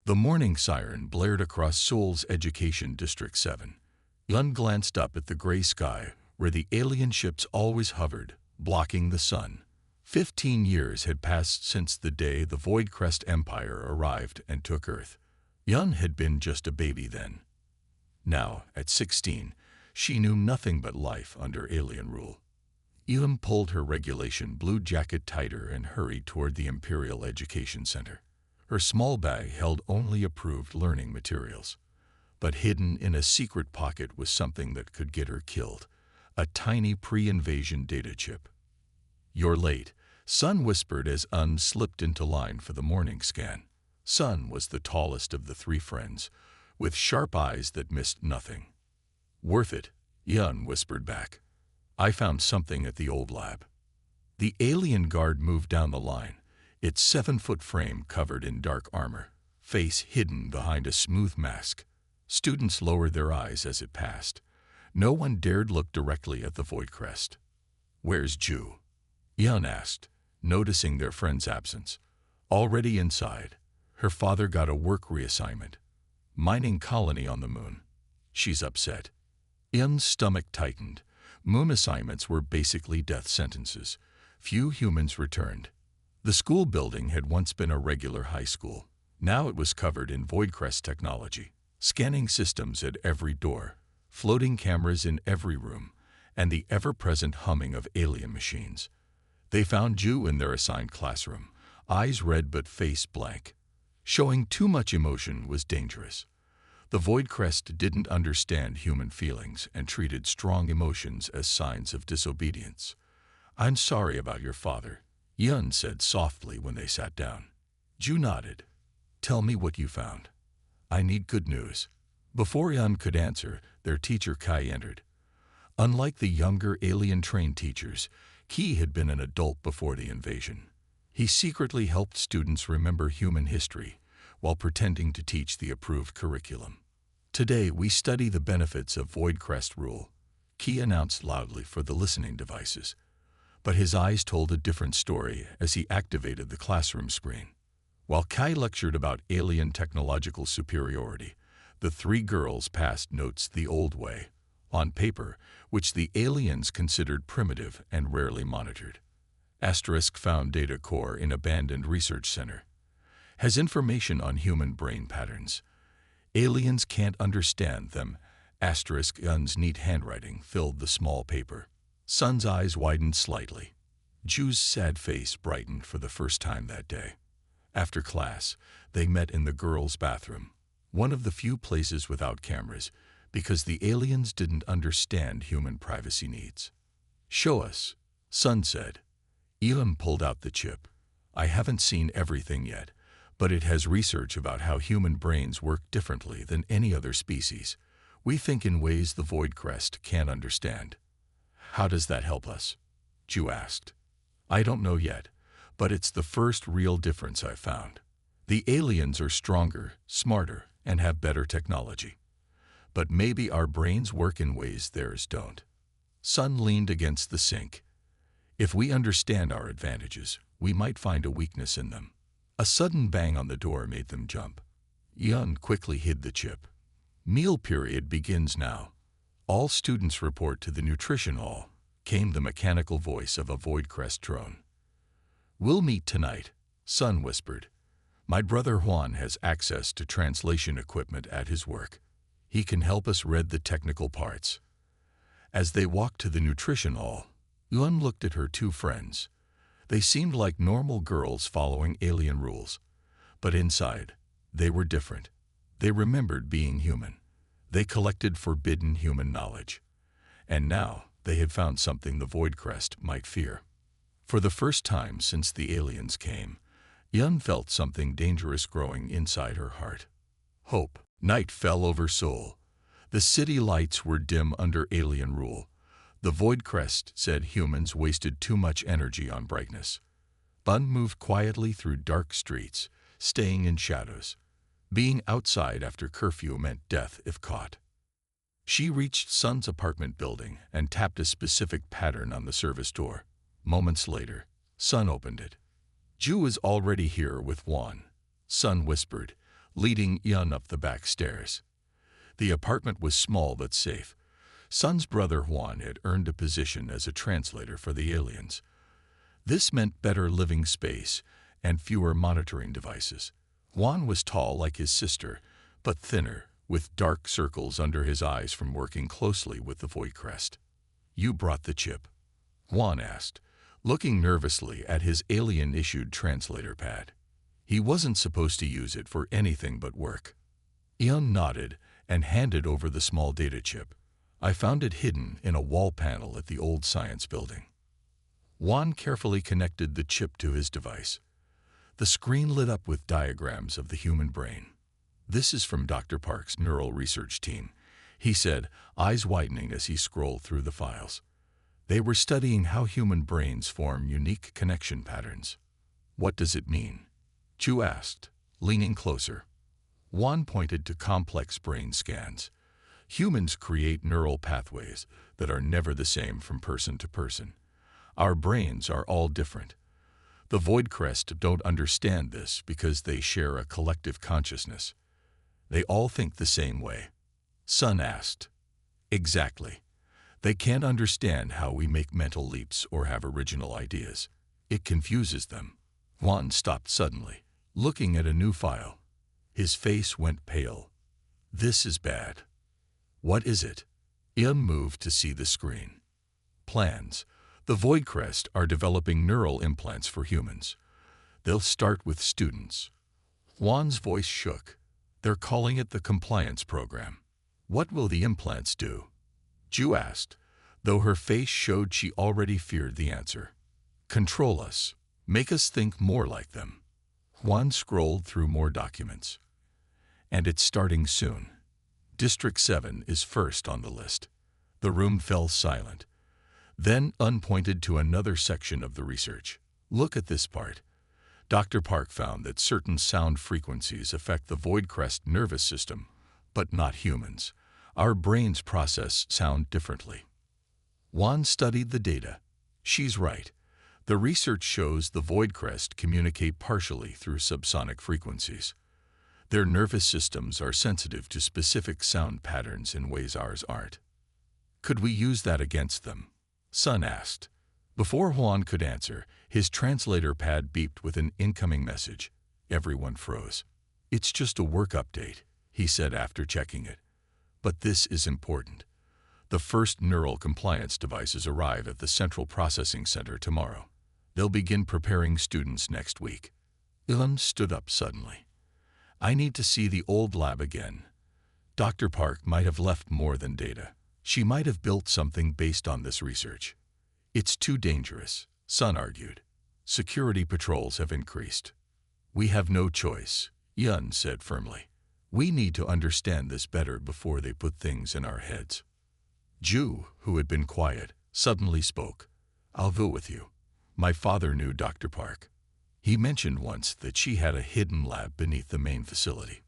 The morning siren blared across Seoul's Education District 7. Yun glanced up at the gray sky, where the alien ships always hovered, blocking the sun. 15 years had passed since the day the Voidcrest Empire arrived and took Earth. Yun had been just a baby then. Now, at 16, she knew nothing but life under alien rule. Yun pulled her regulation blue jacket tighter and hurried toward the Imperial Education Center. Her small bag held only approved learning materials. But hidden in a secret pocket was something that could get her killed, a tiny pre-invasion data chip. "You're late," Sun whispered as Un slipped into line for the morning scan. Sun was the tallest of the three friends, with sharp eyes that missed nothing. "Worth it," Yun whispered back. "I found something at the old lab." The alien guard moved down the line, its 7-foot frame covered in dark armor, face hidden behind a smooth mask. Students lowered their eyes as it passed. No one dared look directly at the Voidcrest. "Where's Ju?" Yun asked, noticing their friend's absence. "Already inside. Her father got a work reassignment. Mining colony on the moon. She's upset." Yun's stomach tightened. Moon assignments were basically death sentences. Few humans returned. The school building had once been a regular high school. Now it was covered in Voidcrest technology. Scanning systems at every door, floating cameras in every room, and the ever-present humming of alien machines. They found Ju in their assigned classroom, eyes red but face blank. Showing too much emotion was dangerous. The Voidcrest didn't understand human feelings and treated strong emotions as signs of disobedience. "I'm sorry about your father," Yun said softly when they sat down. Ju nodded. "Tell me what you found." "I need good news." Before Yun could answer, their teacher Kai entered. Unlike the younger alien-trained teachers, Ki had been an adult before the invasion. He secretly helped students remember human history while pretending to teach the approved curriculum. "Today we study the benefits of Voidcrest rule," Ki announced loudly for the listening devices. But his eyes told a different story as he activated the classroom screen. While Kai lectured about alien technological superiority, the three girls passed notes the old way, on paper, which the aliens considered primitive and rarely monitored. Asterisk found data core in abandoned research center. Has information on human brain patterns. Aliens can't understand them. Asterisk Yun's neat handwriting filled the small paper. Sun's eyes widened slightly. Ju's sad face brightened for the first time that day. After class, they met in the girls' bathroom, one of the few places without cameras, because the aliens didn't understand human privacy needs. "Show us," Sun said. Yun pulled out the chip. "I haven't seen everything yet, but it has research about how human brains work differently than any other species. We think in ways the Voidcrest can't understand." "How does that help us?" Ju asked. "I don't know yet, but it's the first real difference I've found. The aliens are stronger, smarter, and have better technology. But maybe our brains work in ways theirs don't." Sun leaned against the sink. "If we understand our advantages, we might find a weakness in them." A sudden bang on the door made them jump. Yun quickly hid the chip. "Meal period begins now. All students report to the nutrition hall," came the mechanical voice of a Voidcrest drone. "We'll meet tonight," Sun whispered. "My brother Juan has access to translation equipment at his work. He can help us read the technical parts." As they walked to the nutrition hall, Yun looked at her two friends. They seemed like normal girls following alien rules. But inside, they were different. They remembered being human. They collected forbidden human knowledge. And now they had found something the Voidcrest might fear. For the first time since the aliens came, Yun felt something dangerous growing inside her heart. Hope. Night fell over Seoul. The city lights were dim under alien rule. The Voidcrest said humans wasted too much energy on brightness. Bun moved quietly through dark streets, staying in shadows. Being outside after curfew meant death if caught. She reached Sun's apartment building and tapped a specific pattern on the service door. Moments later, Sun opened it. "Ju is already here with Juan," Sun whispered, leading Yun up the back stairs. The apartment was small but safe. Sun's brother Juan had earned a position as a translator for the aliens. This meant better living space and fewer monitoring devices. Juan was tall like his sister, but thinner, with dark circles under his eyes from working closely with the Void Crest. "You brought the chip?" Juan asked, looking nervously at his alien-issued translator pad. He wasn't supposed to use it for anything but work. Yun nodded and handed over the small data chip. "I found it hidden in a wall panel at the old science building." Juan carefully connected the chip to his device. The screen lit up with diagrams of the human brain. "This is from Dr. Park's neural research team," he said, eyes widening as he scrolled through the files. They were studying how human brains form unique connection patterns. "What does it mean?" Chu asked, leaning closer. Juan pointed to complex brain scans. "Humans create neural pathways that are never the same from person to person. Our brains are all different. The Void Crest don't understand this because they share a collective consciousness. They all think the same way." Sun asked. "Exactly. They can't understand how we make mental leaps or have original ideas. It confuses them." Juan stopped suddenly, looking at a new file. His face went pale. "This is bad." "What is it?" Yun moved to see the screen. "Plans. The Void Crest are developing neural implants for humans. They'll start with students." Juan's voice shook. "They're calling it the Compliance Program." "What will the implants do?" Ju asked, though her face showed she already feared the answer. "Control us. Make us think more like them." Juan scrolled through more documents. "And it's starting soon. District 7 is first on the list." The room fell silent. Then Un pointed to another section of the research. "Look at this part. Dr. Park found that certain sound frequencies affect the Void Crest nervous system, but not humans. Our brains process sound differently." Juan studied the data. "She's right. The research shows the Void Crest communicate partially through subsonic frequencies. Their nervous systems are sensitive to specific sound patterns in ways ours aren't." "Could we use that against them?" Sun asked. Before Juan could answer, his translator pad beeped with an incoming message. Everyone froze. "It's just a work update," he said after checking it. "But this is important. The first neural compliance devices arrive at the Central Processing Center tomorrow. They'll begin preparing students next week." Ilan stood up suddenly. "I need to see the old lab again. Dr. Park might have left more than data. She might have built something based on this research." "It's too dangerous," Sun argued. "Security patrols have increased." "We have no choice," Yun said firmly. "We need to understand this better before they put things in our heads." Ju, who had been quiet, suddenly spoke. "I'll go with you. My father knew Dr. Park. He mentioned once that she had a hidden lab beneath the main facility."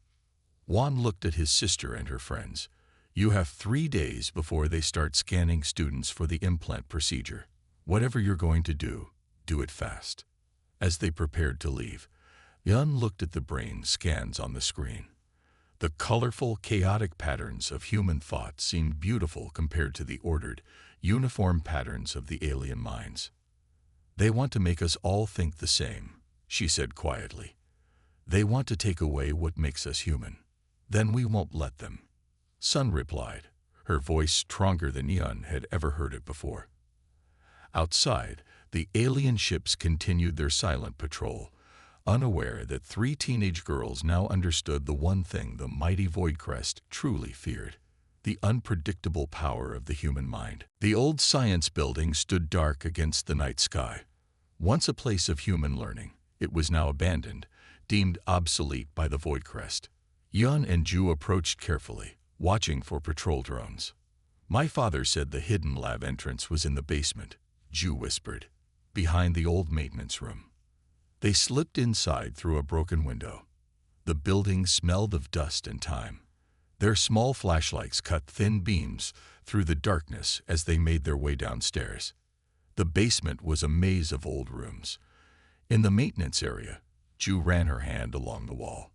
Juan looked at his sister and her friends. "You have 3 days before they start scanning students for the implant procedure. Whatever you're going to do it fast." As they prepared to leave, Yun looked at the brain scans on the screen. The colorful, chaotic patterns of human thought seemed beautiful compared to the ordered, uniform patterns of the alien minds. "They want to make us all think the same," she said quietly. "They want to take away what makes us human. Then we won't let them." Sun replied, her voice stronger than Yun had ever heard it before. Outside, the alien ships continued their silent patrol, unaware that 3 teenage girls now understood the one thing the mighty Void Crest truly feared: the unpredictable power of the human mind. The old science building stood dark against the night sky. Once a place of human learning, it was now abandoned, deemed obsolete by the Void Crest. Yun and Ju approached carefully, watching for patrol drones. "My father said the hidden lab entrance was in the basement," Ju whispered, "behind the old maintenance room." They slipped inside through a broken window. The building smelled of dust and time. Their small flashlights cut thin beams through the darkness as they made their way downstairs. The basement was a maze of old rooms. In the maintenance area, Ju ran her hand along the wall.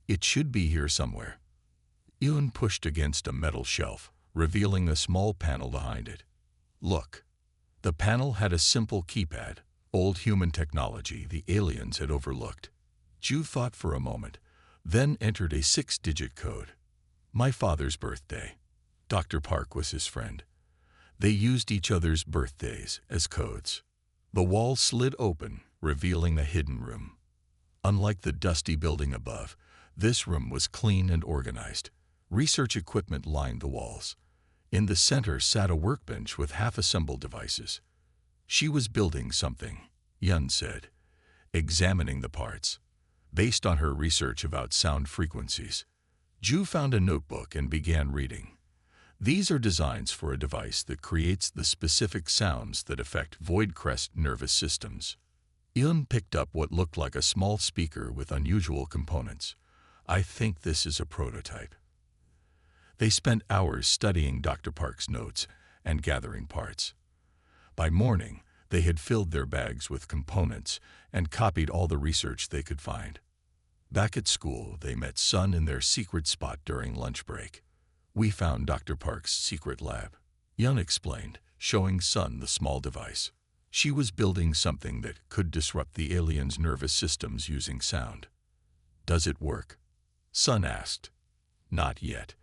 It should be here somewhere. Yun pushed against a metal shelf, revealing a small panel behind it. Look. The panel had a simple keypad, old human technology the aliens had overlooked. Ju thought for a moment, then entered a 6-digit code. My father's birthday. Dr. Park was his friend. They used each other's birthdays as codes. The wall slid open, revealing a hidden room. Unlike the dusty building above, this room was clean and organized. Research equipment lined the walls. In the center sat a workbench with half-assembled devices. She was building something, Yun said, examining the parts. Based on her research about sound frequencies, Ju found a notebook and began reading. These are designs for a device that creates the specific sounds that affect Voidcrest nervous systems. Yun picked up what looked like a small speaker with unusual components. I think this is a prototype. They spent hours studying Dr. Park's notes and gathering parts. By morning, they had filled their bags with components and copied all the research they could find. Back at school, they met Sun in their secret spot during lunch break. We found Dr. Park's secret lab, Yun explained, showing Sun the small device. She was building something that could disrupt the aliens' nervous systems using sound. Does it work? Sun asked. Not yet.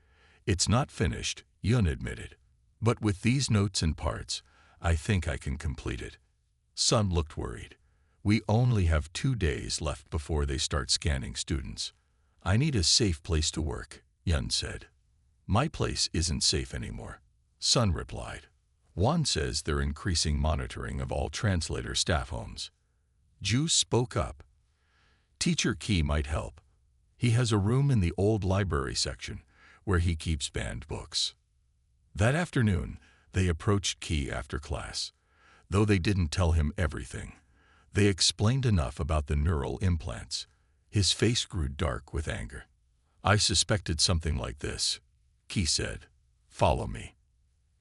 It's not finished, Yun admitted. But with these notes and parts, I think I can complete it. Sun looked worried. We only have 2 days left before they start scanning students. I need a safe place to work, Yun said. My place isn't safe anymore, Sun replied. Juan says they're increasing monitoring of all translator staff homes. Ju spoke up. Teacher Key might help. He has a room in the old library section, where he keeps banned books. That afternoon, they approached Key after class. Though they didn't tell him everything, they explained enough about the neural implants. His face grew dark with anger. I suspected something like this, Key said. Follow me.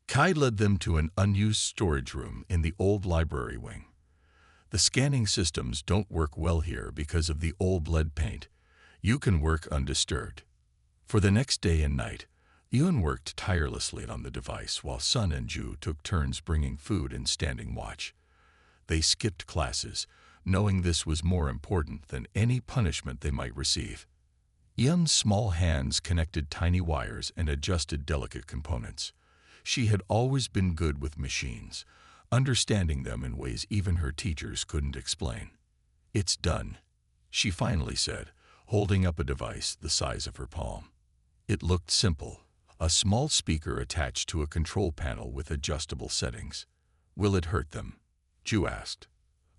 Kai led them to an unused storage room in the old library wing. The scanning systems don't work well here because of the old lead paint. You can work undisturbed. For the next day and night, Yun worked tirelessly on the device while Sun and Ju took turns bringing food and standing watch. They skipped classes, knowing this was more important than any punishment they might receive. Yun's small hands connected tiny wires and adjusted delicate components. She had always been good with machines, understanding them in ways even her teachers couldn't explain. It's done, she finally said, holding up a device the size of her palm. It looked simple, a small speaker attached to a control panel with adjustable settings. Will it hurt them? Ju asked.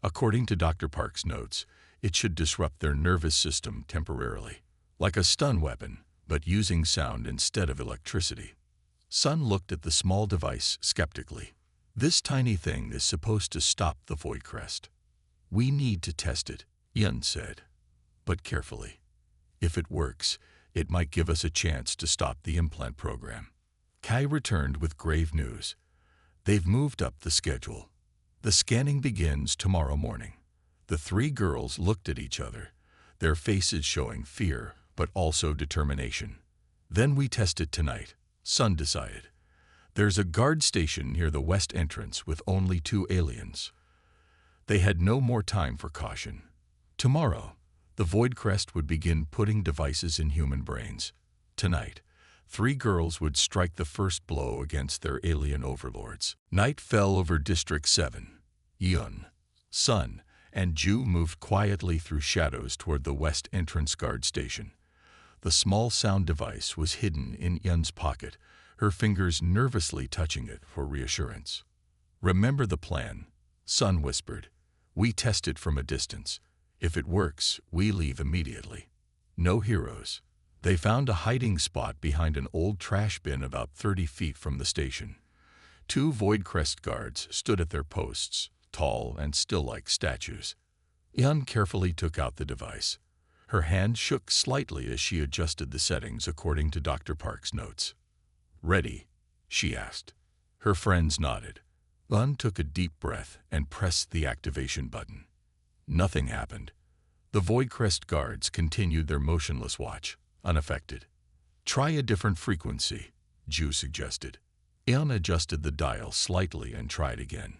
According to Dr. Park's notes, it should disrupt their nervous system temporarily, like a stun weapon, but using sound instead of electricity. Sun looked at the small device skeptically. This tiny thing is supposed to stop the Voidcrest. We need to test it, Yun said. But carefully. If it works, it might give us a chance to stop the implant program. Kai returned with grave news. They've moved up the schedule. The scanning begins tomorrow morning. The 3 girls looked at each other, their faces showing fear but also determination. Then we test it tonight, Sun decided. There's a guard station near the west entrance with only 2 aliens. They had no more time for caution. Tomorrow, the Voidcrest would begin putting devices in human brains. Tonight, 3 girls would strike the first blow against their alien overlords. Night fell over District 7. Yun, Sun, and Ju moved quietly through shadows toward the west entrance guard station. The small sound device was hidden in Yun's pocket, her fingers nervously touching it for reassurance. Remember the plan, Sun whispered. We test it from a distance. If it works, we leave immediately. No heroes. They found a hiding spot behind an old trash bin about 30 feet from the station. 2 Voidcrest guards stood at their posts, tall and still like statues. Yun carefully took out the device. Her hand shook slightly as she adjusted the settings according to Dr. Park's notes. Ready? She asked. Her friends nodded. Yun took a deep breath and pressed the activation button. Nothing happened. The Voidcrest guards continued their motionless watch, unaffected. Try a different frequency, Ju suggested. Ian adjusted the dial slightly and tried again.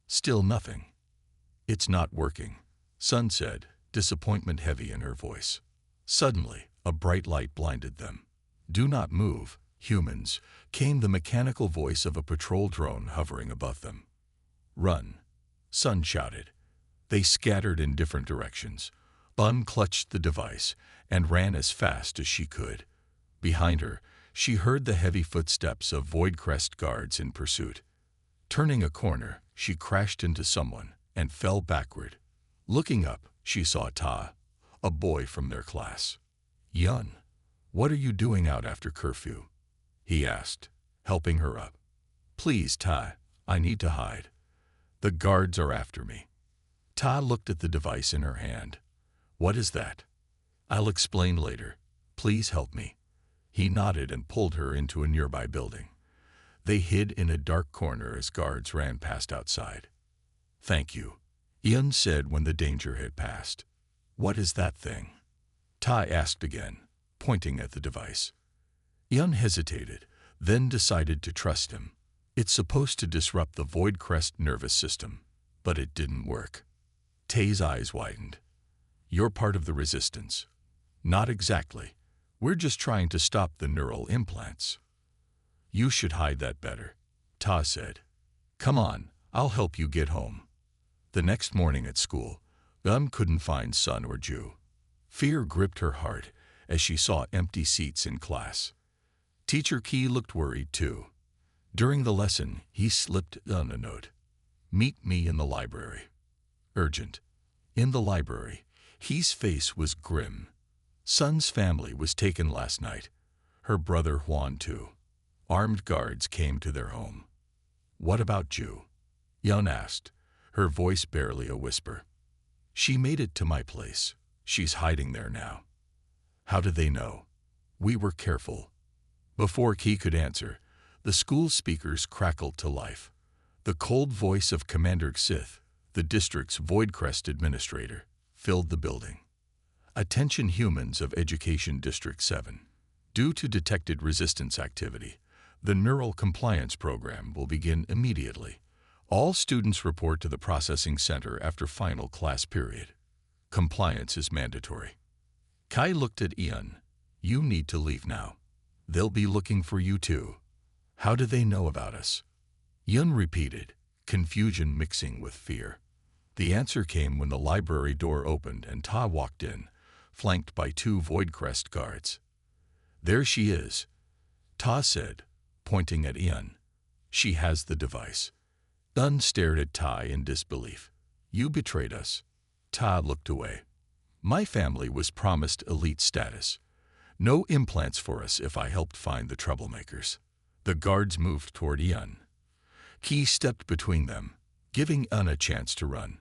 Still nothing. It's not working, Sun said, disappointment heavy in her voice. Suddenly, a bright light blinded them. Do not move, humans, came the mechanical voice of a patrol drone hovering above them. Run, Sun shouted. They scattered in different directions. Bun clutched the device and ran as fast as she could. Behind her, she heard the heavy footsteps of Voidcrest guards in pursuit. Turning a corner, she crashed into someone and fell backward. Looking up, she saw Ta, a boy from their class. Yun, what are you doing out after curfew? He asked, helping her up. Please, Ta, I need to hide. The guards are after me. Ta looked at the device in her hand. What is that? I'll explain later. Please help me. He nodded and pulled her into a nearby building. They hid in a dark corner as guards ran past outside. Thank you, Ian said when the danger had passed. What is that thing? Ta asked again, pointing at the device. Ian hesitated, then decided to trust him. It's supposed to disrupt the Voidcrest nervous system, but it didn't work. Tae's eyes widened. You're part of the resistance. Not exactly. We're just trying to stop the neural implants. You should hide that better, Ta said. Come on, I'll help you get home. The next morning at school, couldn't find Sun or Ju. Fear gripped her heart as she saw empty seats in class. Teacher Ki looked worried too. During the lesson, he slipped a note. Meet me in the library. Urgent. In the library, He's face was grim. Sun's family was taken last night. Her brother Huan too. Armed guards came to their home. What about Ju? Yun asked, her voice barely a whisper. She made it to my place. She's hiding there now. How did they know? We were careful. Before Ki could answer, the school speakers crackled to life. The cold voice of Commander Sith, the district's Voidcrest administrator, filled the building. Attention humans of Education District 7. Due to detected resistance activity, the Neural Compliance Program will begin immediately. All students report to the processing center after final class period. Compliance is mandatory. Kai looked at Ian. You need to leave now. They'll be looking for you too. How do they know about us? Yun repeated, confusion mixing with fear. The answer came when the library door opened and Ta walked in, flanked by 2 Voidcrest guards. There she is, Ta said, pointing at Ian. She has the device. Yun stared at Ta in disbelief. You betrayed us. Ta looked away. My family was promised elite status. No implants for us if I helped find the troublemakers. The guards moved toward Ian. Ki stepped between them, giving Yun a chance to run.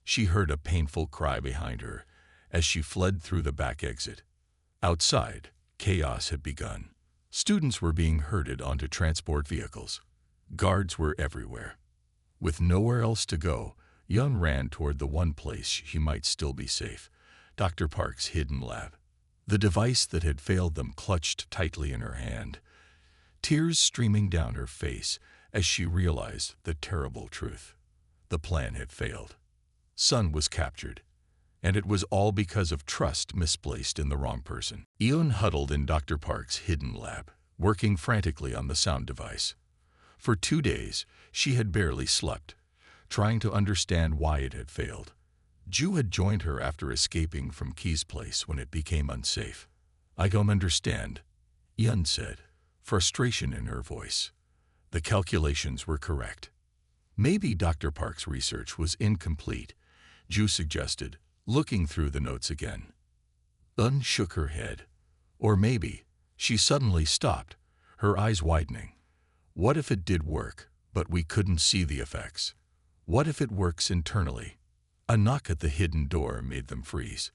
She heard a painful cry behind her as she fled through the back exit. Outside, chaos had begun. Students were being herded onto transport vehicles. Guards were everywhere. With nowhere else to go, Yun ran toward the one place she might still be safe, Dr. Park's hidden lab. The device that had failed them clutched tightly in her hand, tears streaming down her face as she realized the terrible truth. The plan had failed. Sun was captured, and it was all because of trust misplaced in the wrong person. Eun huddled in Dr. Park's hidden lab, working frantically on the sound device. For 2 days, she had barely slept, trying to understand why it had failed. Ju had joined her after escaping from Ki's place when it became unsafe. I don't understand, Eun said, frustration in her voice. The calculations were correct. Maybe Dr. Park's research was incomplete, Ju suggested, looking through the notes again. Eun shook her head. Or maybe, she suddenly stopped, her eyes widening. What if it did work, but we couldn't see the effects? What if it works internally? A knock at the hidden door made them freeze.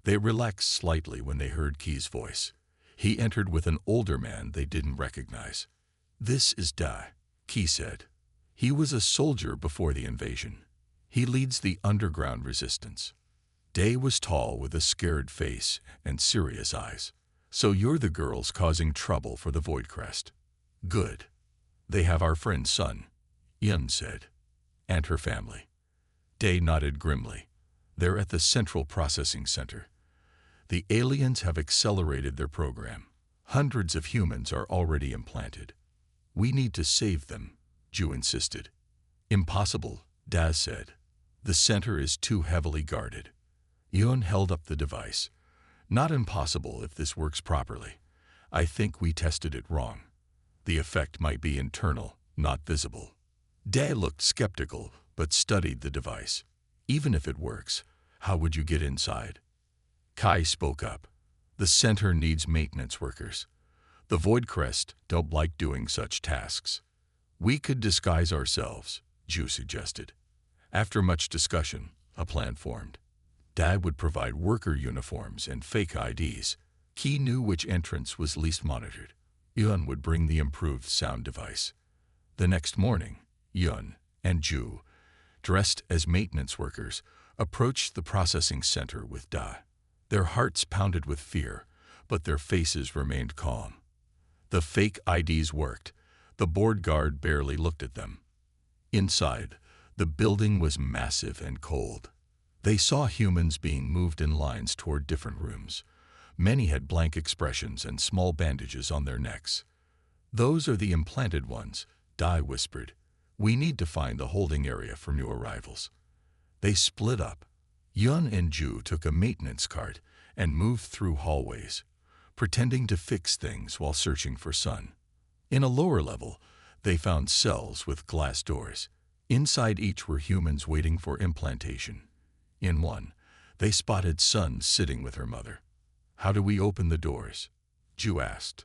They relaxed slightly when they heard Ki's voice. He entered with an older man they didn't recognize. This is Da, Ki said. He was a soldier before the invasion. He leads the underground resistance. Day was tall with a scared face and serious eyes. So you're the girls causing trouble for the Void Crest. Good. They have our friend's son, Yun said. And her family. Day nodded grimly. They're at the Central Processing Center. The aliens have accelerated their program. Hundreds of humans are already implanted. We need to save them, Ju insisted. Impossible, Daz said. The center is too heavily guarded. Yun held up the device. Not impossible if this works properly. I think we tested it wrong. The effect might be internal, not visible. Day looked skeptical, but studied the device. Even if it works, how would you get inside? Kai spoke up. The center needs maintenance workers. The Void Crest don't like doing such tasks. We could disguise ourselves, Ju suggested. After much discussion, a plan formed. Dad would provide worker uniforms and fake IDs. He knew which entrance was least monitored. Yun would bring the improved sound device. The next morning, Yun and Ju, dressed as maintenance workers, approached the processing center with Da. Their hearts pounded with fear, but their faces remained calm. The fake IDs worked. The board guard barely looked at them. Inside, the building was massive and cold. They saw humans being moved in lines toward different rooms. Many had blank expressions and small bandages on their necks. Those are the implanted ones, Dai whispered. We need to find the holding area for new arrivals. They split up. Yun and Ju took a maintenance cart and moved through hallways, pretending to fix things while searching for Sun. In a lower level, they found cells with glass doors. Inside each were humans waiting for implantation. In one, they spotted Sun sitting with her mother. How do we open the doors? Ju asked.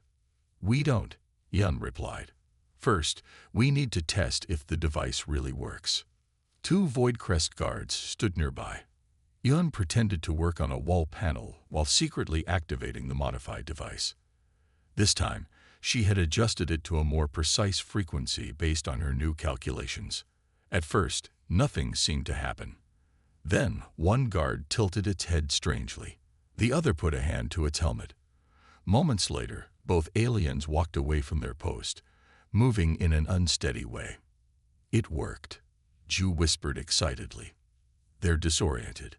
We don't, Yun replied. First, we need to test if the device really works. Two Void Crest guards stood nearby. Yun pretended to work on a wall panel while secretly activating the modified device. This time, she had adjusted it to a more precise frequency based on her new calculations. At first, nothing seemed to happen. Then, one guard tilted its head strangely. The other put a hand to its helmet. Moments later, both aliens walked away from their post, moving in an unsteady way. It worked, Ju whispered excitedly. They're disoriented.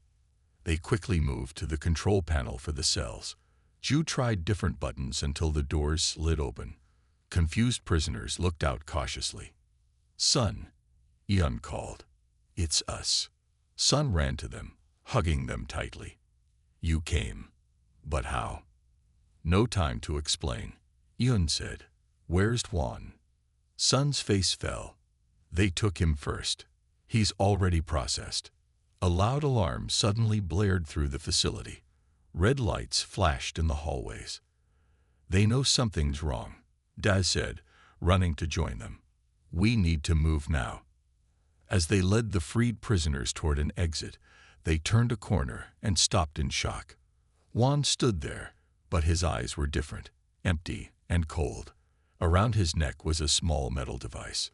They quickly moved to the control panel for the cells. Ju tried different buttons until the doors slid open. Confused prisoners looked out cautiously. Sun, Yun called. It's us. Sun ran to them, hugging them tightly. You came. But how? No time to explain. Yun said, Where's Tuan? Sun's face fell. They took him first. He's already processed. A loud alarm suddenly blared through the facility. Red lights flashed in the hallways. They know something's wrong, Daz said, running to join them. We need to move now. As they led the freed prisoners toward an exit, they turned a corner and stopped in shock. Juan stood there, but his eyes were different, empty and cold. Around his neck was a small metal device.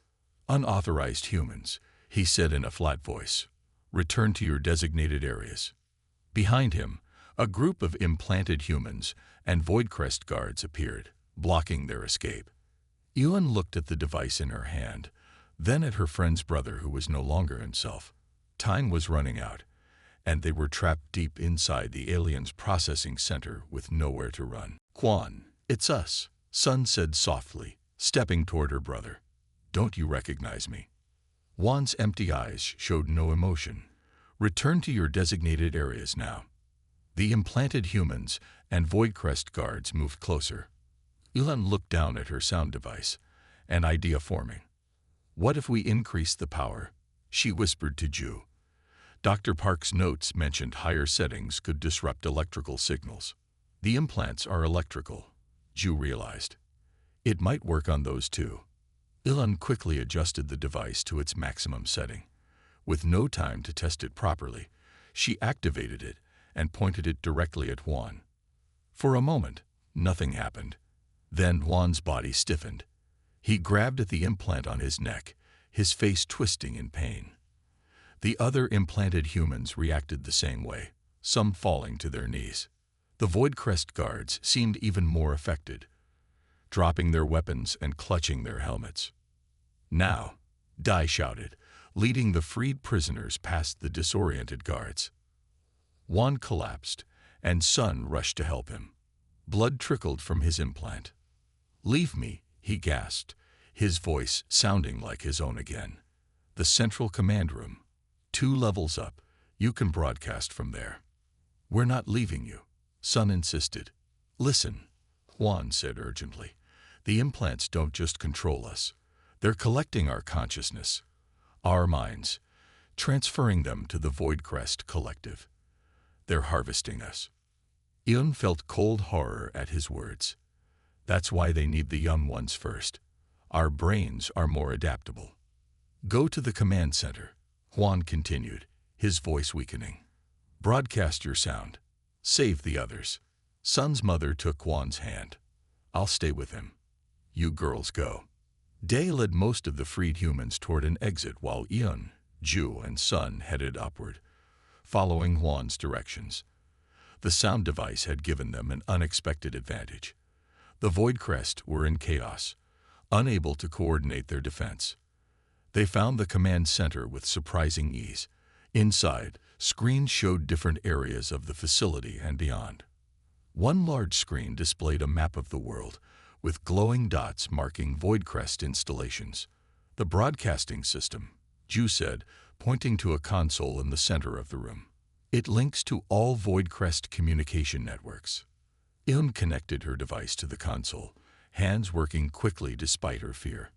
Unauthorized humans, he said in a flat voice. Return to your designated areas. Behind him, a group of implanted humans and Void Crest guards appeared, blocking their escape. Yun looked at the device in her hand, then at her friend's brother who was no longer himself. Time was running out, and they were trapped deep inside the aliens' processing center with nowhere to run. Quan, it's us, Sun said softly, stepping toward her brother. Don't you recognize me? Juan's empty eyes showed no emotion. Return to your designated areas now. The implanted humans and Void Crest guards moved closer. Ilan looked down at her sound device, an idea forming. What if we increase the power? She whispered to Ju. Dr. Park's notes mentioned higher settings could disrupt electrical signals. The implants are electrical, Ju realized. It might work on those too. Ilan quickly adjusted the device to its maximum setting. With no time to test it properly, she activated it and pointed it directly at Juan. For a moment, nothing happened. Then Juan's body stiffened. He grabbed at the implant on his neck, his face twisting in pain. The other implanted humans reacted the same way, some falling to their knees. The Voidcrest guards seemed even more affected, dropping their weapons and clutching their helmets. "Now," Dai shouted, leading the freed prisoners past the disoriented guards. Juan collapsed, and Sun rushed to help him. Blood trickled from his implant. "Leave me," he gasped, his voice sounding like his own again. "The central command room. 2 levels up. You can broadcast from there." "We're not leaving you," Sun insisted. "Listen," Juan said urgently. "The implants don't just control us. They're collecting our consciousness, our minds, transferring them to the Voidcrest collective. They're harvesting us." Ian felt cold horror at his words. "That's why they need the young ones first. Our brains are more adaptable." "Go to the command center," Juan continued, his voice weakening. "Broadcast your sound. Save the others." Sun's mother took Juan's hand. "I'll stay with him. You girls go." Day led most of the freed humans toward an exit while Ian, Ju, and Sun headed upward, following Juan's directions. The sound device had given them an unexpected advantage. The Voidcrest were in chaos, unable to coordinate their defense. They found the command center with surprising ease. Inside, screens showed different areas of the facility and beyond. One large screen displayed a map of the world, with glowing dots marking Voidcrest installations. "The broadcasting system," Ju said, pointing to a console in the center of the room. "It links to all Voidcrest communication networks." Ian connected her device to the console, hands working quickly despite her fear.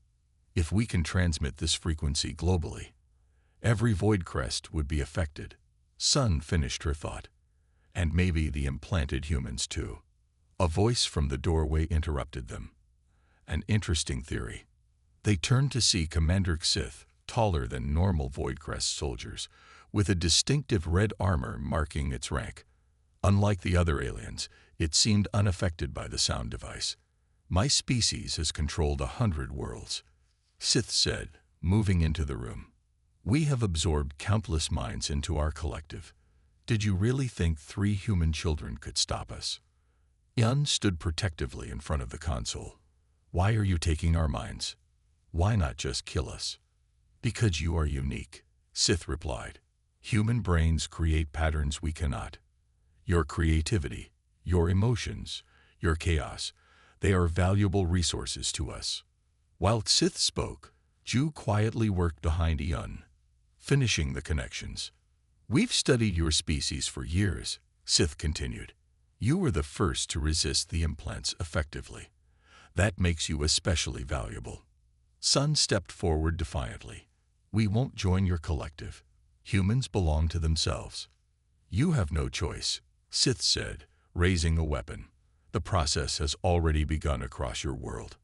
"If we can transmit this frequency globally, every Voidcrest would be affected." Sun finished her thought. "And maybe the implanted humans too." A voice from the doorway interrupted them. "An interesting theory." They turned to see Commander Xith, taller than normal Voidcrest soldiers, with a distinctive red armor marking its rank. Unlike the other aliens, it seemed unaffected by the sound device. "My species has controlled 100 worlds," Xith said, moving into the room. "We have absorbed countless minds into our collective. Did you really think 3 human children could stop us?" Ian stood protectively in front of the console. "Why are you taking our minds? Why not just kill us?" "Because you are unique," Xith replied. "Human brains create patterns we cannot. Your creativity, your emotions, your chaos, they are valuable resources to us." While Xith spoke, Ju quietly worked behind Ian, finishing the connections. "We've studied your species for years," Xith continued. "You were the first to resist the implants effectively. That makes you especially valuable." Sun stepped forward defiantly. "We won't join your collective. Humans belong to themselves." "You have no choice," Xith said, raising a weapon. "The process has already begun across your world."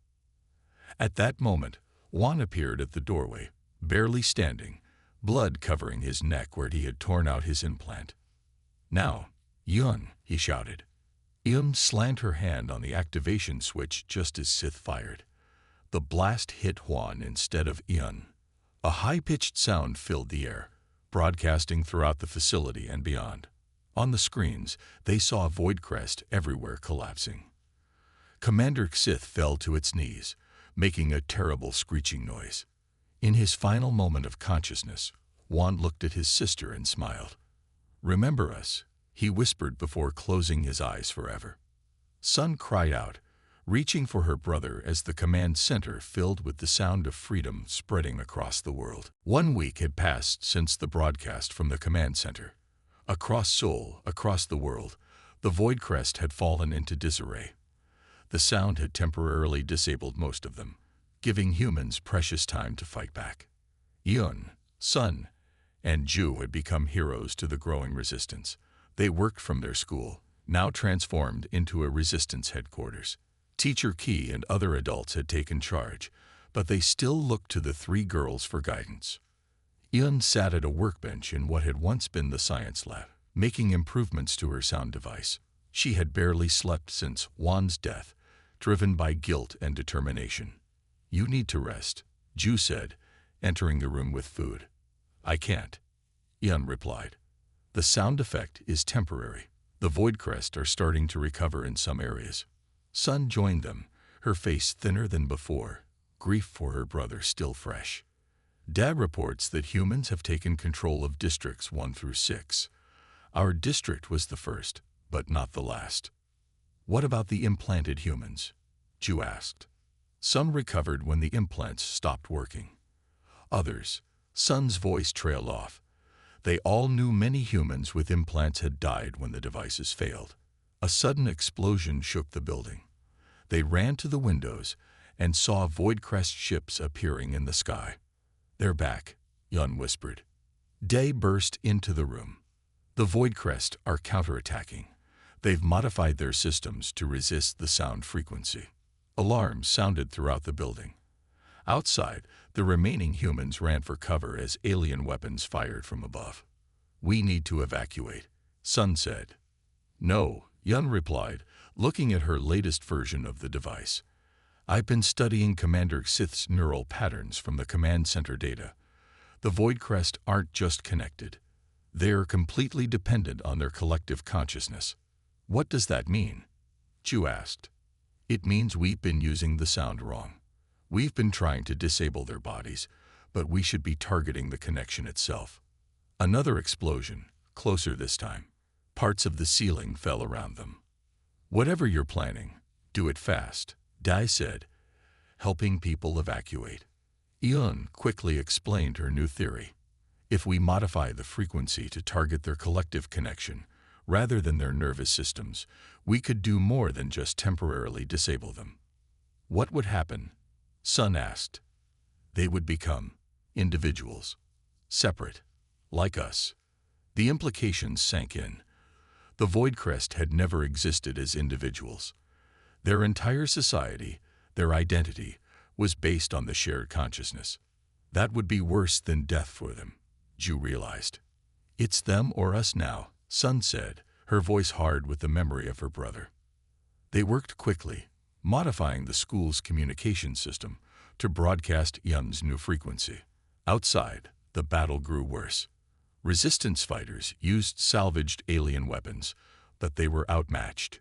At that moment, Juan appeared at the doorway, barely standing, blood covering his neck where he had torn out his implant. "Now, Yun," he shouted. Ian slammed her hand on the activation switch just as Xith fired. The blast hit Juan instead of Ian. A high-pitched sound filled the air, broadcasting throughout the facility and beyond. On the screens, they saw Voidcrest everywhere collapsing. Commander Xith fell to its knees, making a terrible screeching noise. In his final moment of consciousness, Juan looked at his sister and smiled. "Remember us," he whispered before closing his eyes forever. Sun cried out, reaching for her brother as the command center filled with the sound of freedom spreading across the world. 1 week had passed since the broadcast from the command center. Across Seoul, across the world, the Voidcrest had fallen into disarray. The sound had temporarily disabled most of them, giving humans precious time to fight back. Yun, Sun, and Ju had become heroes to the growing resistance. They worked from their school, now transformed into a resistance headquarters. Teacher Key and other adults had taken charge, but they still looked to the 3 girls for guidance. Yun sat at a workbench in what had once been the science lab, making improvements to her sound device. She had barely slept since Juan's death, driven by guilt and determination. "You need to rest," Ju said, entering the room with food. "I can't," Yun replied. The sound effect is temporary. The Voidcrest are starting to recover in some areas. Sun joined them, her face thinner than before, grief for her brother still fresh. Dad reports that humans have taken control of districts 1 through 6. Our district was the first, but not the last. What about the implanted humans? Ju asked. Some recovered when the implants stopped working. Others, Sun's voice trailed off. They all knew many humans with implants had died when the devices failed. A sudden explosion shook the building. They ran to the windows and saw Voidcrest ships appearing in the sky. They're back, Yun whispered. Day burst into the room. The Voidcrest are counterattacking. They've modified their systems to resist the sound frequency. Alarms sounded throughout the building. Outside, the remaining humans ran for cover as alien weapons fired from above. We need to evacuate, Sun said. No, Yun replied, looking at her latest version of the device. I've been studying Commander Sith's neural patterns from the command center data. The Voidcrest aren't just connected. They are completely dependent on their collective consciousness. What does that mean? Ju asked. It means we've been using the sound wrong. We've been trying to disable their bodies, but we should be targeting the connection itself. Another explosion, closer this time. Parts of the ceiling fell around them. Whatever you're planning, do it fast, Dai said, helping people evacuate. Yun quickly explained her new theory. If we modify the frequency to target their collective connection, rather than their nervous systems, we could do more than just temporarily disable them. What would happen? Sun asked. They would become individuals, separate, like us. The implications sank in. The Voidcrest had never existed as individuals. Their entire society, their identity, was based on the shared consciousness. That would be worse than death for them, Ju realized. It's them or us now, Sun said, her voice hard with the memory of her brother. They worked quickly, modifying the school's communication system to broadcast Yun's new frequency. Outside, the battle grew worse. Resistance fighters used salvaged alien weapons, but they were outmatched.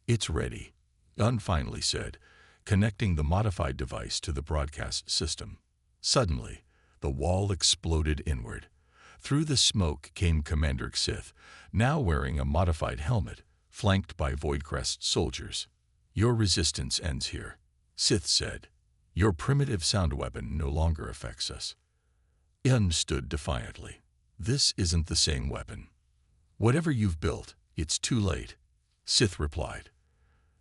It's ready, Yun finally said, connecting the modified device to the broadcast system. Suddenly, the wall exploded inward. Through the smoke came Commander Sith, now wearing a modified helmet, flanked by Voidcrest soldiers. Your resistance ends here, Sith said. Your primitive sound weapon no longer affects us. Yun stood defiantly. This isn't the same weapon. Whatever you've built, it's too late, Sith replied.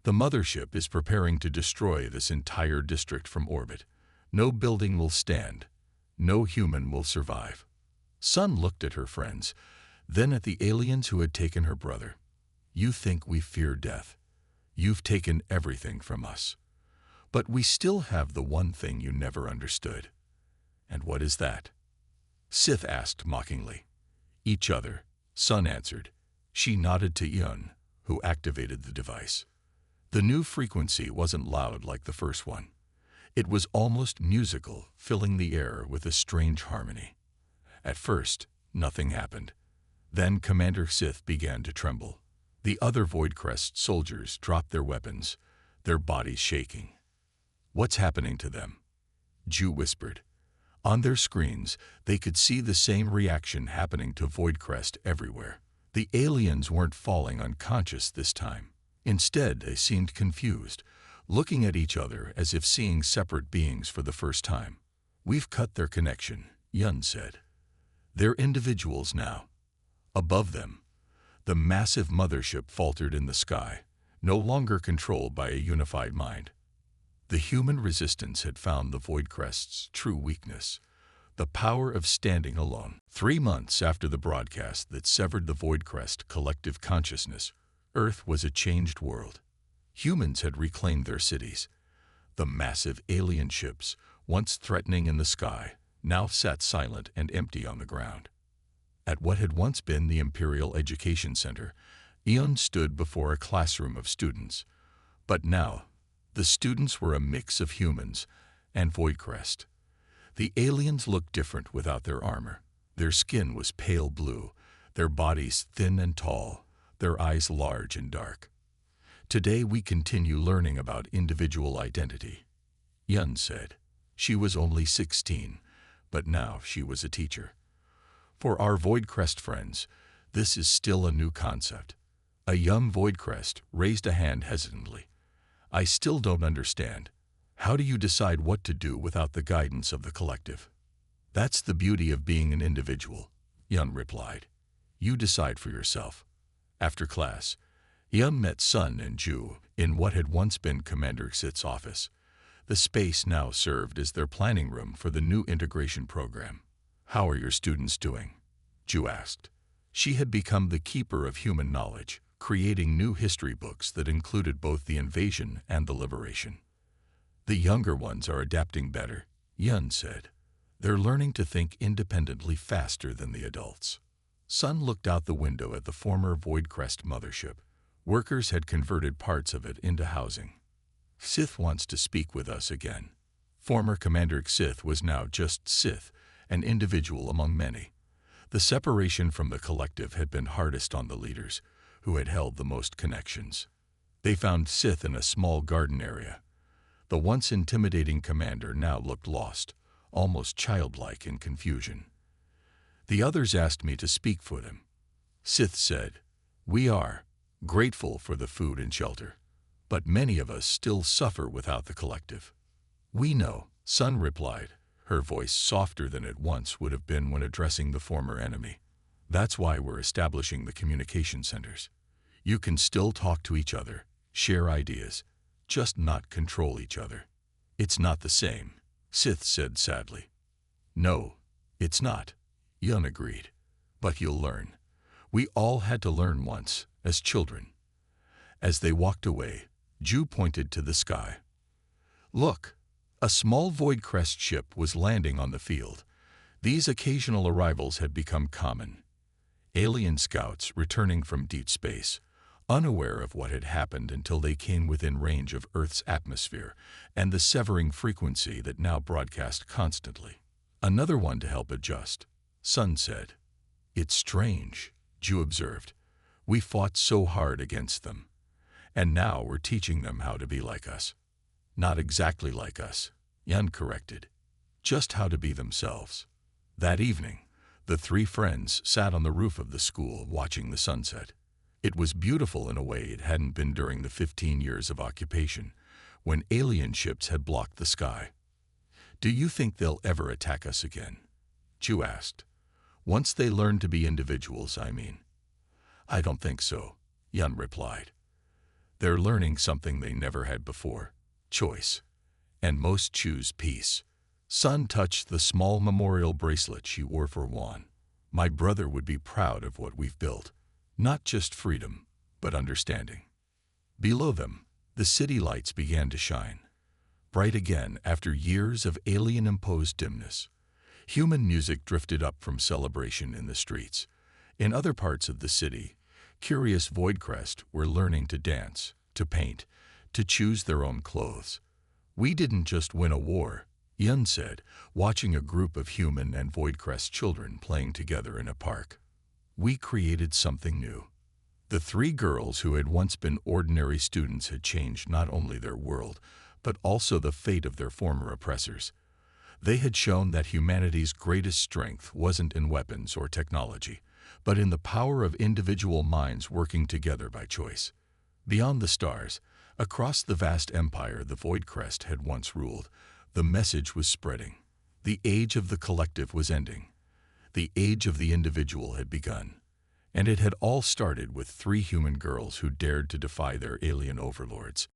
The mothership is preparing to destroy this entire district from orbit. No building will stand. No human will survive. Sun looked at her friends, then at the aliens who had taken her brother. You think we fear death. You've taken everything from us. But we still have the one thing you never understood. And what is that? Sith asked mockingly. Each other, Sun answered. She nodded to Yun, who activated the device. The new frequency wasn't loud like the first one. It was almost musical, filling the air with a strange harmony. At first, nothing happened. Then Commander Sith began to tremble. The other Voidcrest soldiers dropped their weapons, their bodies shaking. What's happening to them? Ju whispered. On their screens, they could see the same reaction happening to Voidcrest everywhere. The aliens weren't falling unconscious this time. Instead, they seemed confused, looking at each other as if seeing separate beings for the first time. We've cut their connection, Yun said. They're individuals now. Above them, the massive mothership faltered in the sky, no longer controlled by a unified mind. The human resistance had found the Voidcrest's true weakness, the power of standing alone. 3 months after the broadcast that severed the Voidcrest collective consciousness, Earth was a changed world. Humans had reclaimed their cities. The massive alien ships, once threatening in the sky, now sat silent and empty on the ground. At what had once been the Imperial Education Center, Eon stood before a classroom of students. But now, the students were a mix of humans and Voidcrest. The aliens looked different without their armor. Their skin was pale blue, their bodies thin and tall, their eyes large and dark. Today we continue learning about individual identity, Yun said. She was only 16, but now she was a teacher. For our Voidcrest friends, this is still a new concept. A young Voidcrest raised a hand hesitantly. I still don't understand. How do you decide what to do without the guidance of the collective? That's the beauty of being an individual, Yun replied. You decide for yourself. After class, Yun met Sun and Ju in what had once been Commander Xith's office. The space now served as their planning room for the new integration program. How are your students doing? Ju asked. She had become the keeper of human knowledge, creating new history books that included both the invasion and the liberation. The younger ones are adapting better, Yun said. They're learning to think independently faster than the adults. Sun looked out the window at the former Voidcrest mothership. Workers had converted parts of it into housing. Xith wants to speak with us again. Former Commander Xith was now just Xith, an individual among many. The separation from the collective had been hardest on the leaders, who had held the most connections. They found Xith in a small garden area. The once intimidating commander now looked lost, almost childlike in confusion. The others asked me to speak for them. Xith said, "We are grateful for the food and shelter, but many of us still suffer without the collective." "We know," Sun replied, her voice softer than it once would have been when addressing the former enemy. "That's why we're establishing the communication centers. You can still talk to each other, share ideas, just not control each other." "It's not the same," Xith said sadly. "No, it's not," Yun agreed. "But you'll learn. We all had to learn once, as children." As they walked away, Ju pointed to the sky. "Look, a small Voidcrest ship was landing on the field. These occasional arrivals had become common. Alien scouts returning from deep space, unaware of what had happened until they came within range of Earth's atmosphere and the severing frequency that now broadcast constantly. Another one to help adjust," Sun said. "It's strange," Ju observed. "We fought so hard against them. And now we're teaching them how to be like us." "Not exactly like us," Yun corrected. "Just how to be themselves." That evening, the three friends sat on the roof of the school watching the sunset. It was beautiful in a way it hadn't been during the 15 years of occupation, when alien ships had blocked the sky. "Do you think they'll ever attack us again?" Ju asked. "Once they learn to be individuals, I mean." "I don't think so," Yun replied. "They're learning something they never had before, choice. And most choose peace." Sun touched the small memorial bracelet she wore for Juan. "My brother would be proud of what we've built. Not just freedom, but understanding." Below them, the city lights began to shine. Bright again after years of alien-imposed dimness. Human music drifted up from celebration in the streets. In other parts of the city, curious Voidcrest were learning to dance, to paint, to choose their own clothes. "We didn't just win a war," Yun said, watching a group of human and Voidcrest children playing together in a park. "We created something new." The three girls who had once been ordinary students had changed not only their world, but also the fate of their former oppressors. They had shown that humanity's greatest strength wasn't in weapons or technology, but in the power of individual minds working together by choice. Beyond the stars, across the vast empire the Voidcrest had once ruled, the message was spreading. The age of the collective was ending. The age of the individual had begun. And it had all started with three human girls who dared to defy their alien overlords.